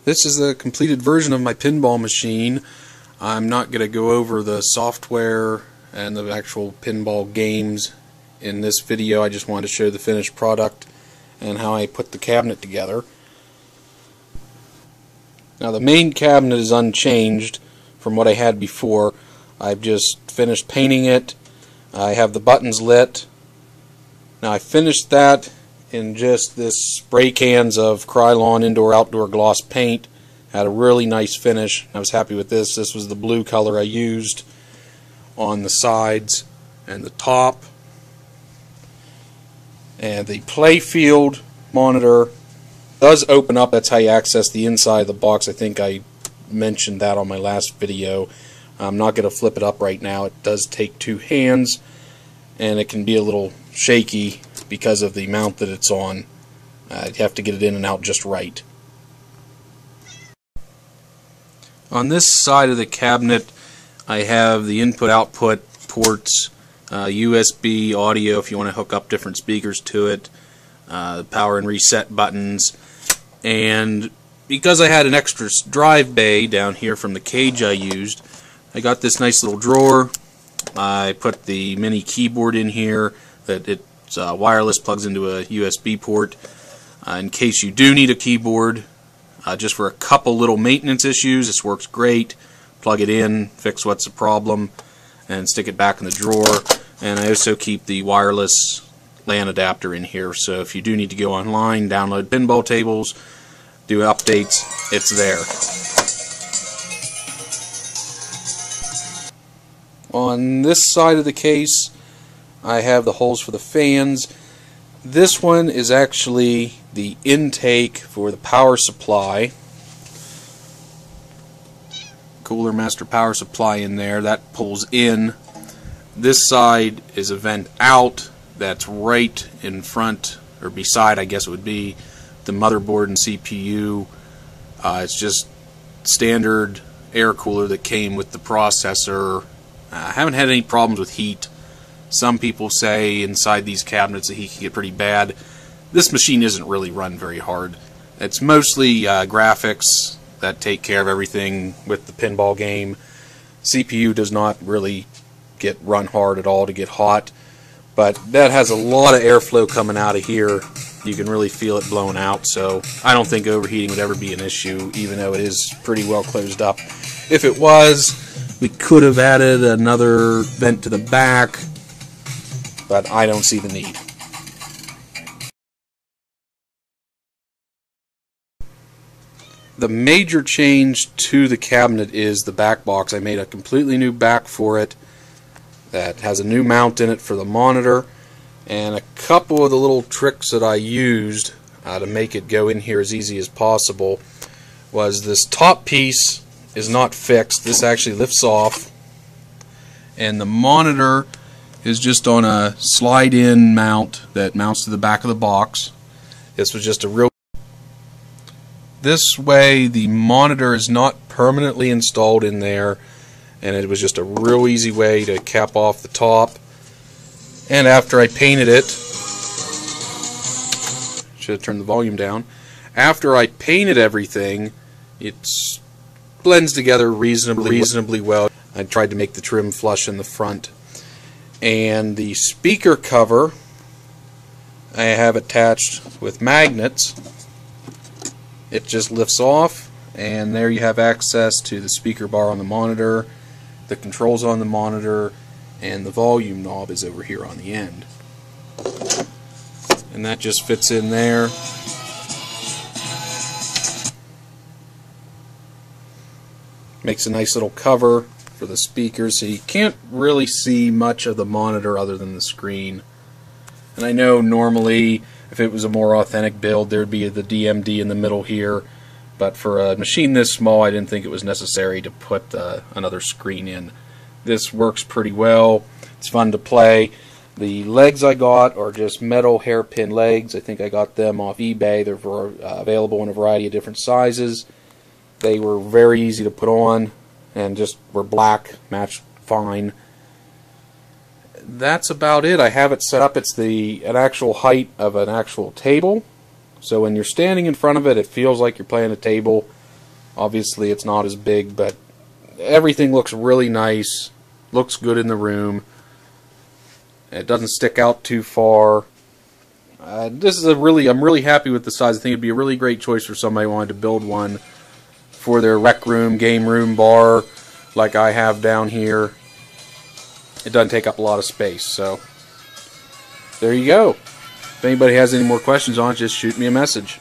This is the completed version of my pinball machine. I'm not going to go over the software and the actual pinball games in this video. I just wanted to show the finished product and how I put the cabinet together. Now the main cabinet is unchanged from what I had before. I've just finished painting it. I have the buttons lit. Now I finished that in just this spray cans of Krylon indoor-outdoor gloss paint. Had a really nice finish. I was happy with this. This was the blue color I used on the sides and the top. And the playfield monitor does open up. That's how you access the inside of the box. I think I mentioned that on my last video. I'm not going to flip it up right now. It does take two hands, and it can be a little shaky because of the mount that it's on. You have to get it in and out just right. On this side of the cabinet, I have the input-output ports, USB audio if you want to hook up different speakers to it, the power and reset buttons, and because I had an extra drive bay down here from the cage I used, I got this nice little drawer. I put the mini keyboard in here that it's wireless, plugs into a USB port in case you do need a keyboard. Just for a couple little maintenance issues, this works great. Plug it in, fix what's the problem, and stick it back in the drawer. And I also keep the wireless LAN adapter in here, so if you do need to go online, download pinball tables, do updates, it's there. On this side of the case, I have the holes for the fans. This one is actually the intake for the power supply. Cooler master power supply in there. That pulls in. This side is a vent out that's right in front, or beside I guess it would be, the motherboard and CPU. It's just standard air cooler that came with the processor. I haven't had any problems with heat. Some people say inside these cabinets the heat can get pretty bad. This machine isn't really run very hard. It's mostly graphics that take care of everything with the pinball game. CPU does not really get run hard at all to get hot, but that has a lot of airflow coming out of here. You can really feel it blowing out, so I don't think overheating would ever be an issue, even though it is pretty well closed up. If it was, we could have added another vent to the back, but I don't see the need. The major change to the cabinet is the back box. I made a completely new back for it that has a new mount in it for the monitor, and a couple of the little tricks that I used to make it go in here as easy as possible was this top piece is not fixed. This actually lifts off, and the monitor is just on a slide-in mount that mounts to the back of the box. This was just a real... This way the monitor is not permanently installed in there, and it was just a real easy way to cap off the top. And after I painted it, should have turned the volume down, after I painted everything, it blends together reasonably well. I tried to make the trim flush in the front. And the speaker cover I have attached with magnets. It just lifts off, and there you have access to the speaker bar on the monitor, the controls on the monitor, and the volume knob is over here on the end. And that just fits in there. Makes a nice little cover for the speakers, so you can't really see much of the monitor other than the screen. And I know normally if it was a more authentic build there'd be the DMD in the middle here, but for a machine this small I didn't think it was necessary to put another screen in. This works pretty well. It's fun to play. The legs I got are just metal hairpin legs. I think I got them off eBay. They're available in a variety of different sizes. They were very easy to put on and just were black, matched fine. That's about it. I have it set up. It's an actual height of an actual table. So when you're standing in front of it, it feels like you're playing a table. Obviously it's not as big, but everything looks really nice. Looks good in the room. It doesn't stick out too far. This is I'm really happy with the size. I think it'd be a really great choice for somebody who wanted to build one for their rec room, game room, bar, like I have down here. It doesn't take up a lot of space, so there you go. If anybody has any more questions on it, just shoot me a message.